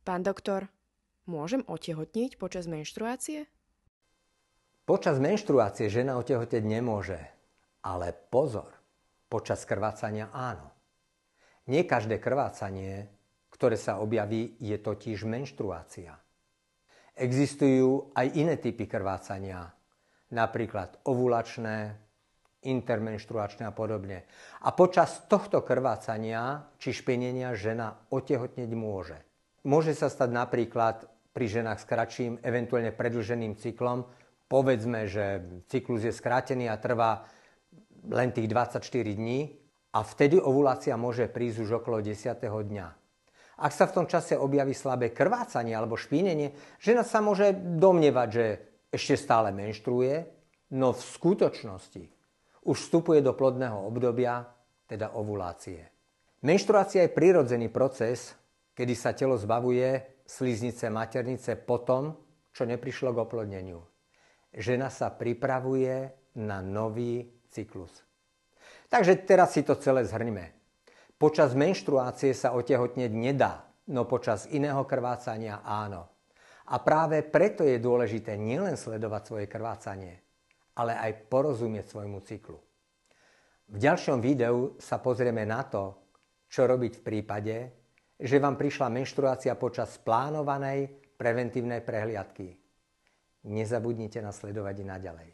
Pán doktor, môžem otehotniť počas menštruácie? Počas menštruácie žena otehotnieť nemôže. Ale pozor, počas krvácania áno. Nie každé krvácanie, ktoré sa objaví, je totiž menštruácia. Existujú aj iné typy krvácania, napríklad ovulačné, intermenštruačné a podobne. A počas tohto krvácania či špenenia žena otehotnieť môže. Môže sa stať napríklad pri ženách s kratším, eventuálne predĺženým cyklom. Povedzme, že cyklus je skrátený a trvá len tých 24 dní a vtedy ovulácia môže prísť už okolo 10. dňa. Ak sa v tom čase objaví slabé krvácanie alebo špinenie, žena sa môže domnievať, že ešte stále menštruuje, no v skutočnosti už vstupuje do plodného obdobia, teda ovulácie. Menštruácia je prirodzený proces, kedy sa telo zbavuje sliznice maternice po tom, čo neprišlo k oplodneniu. Žena sa pripravuje na nový cyklus. Takže teraz si to celé zhrňme. Počas menštruácie sa otehotnieť nedá, no počas iného krvácania áno. A práve preto je dôležité nielen sledovať svoje krvácanie, ale aj porozumieť svojmu cyklu. V ďalšom videu sa pozrieme na to, čo robiť v prípade, že vám prišla menštruácia počas plánovanej preventívnej prehliadky. Nezabudnite nasledovať i naďalej.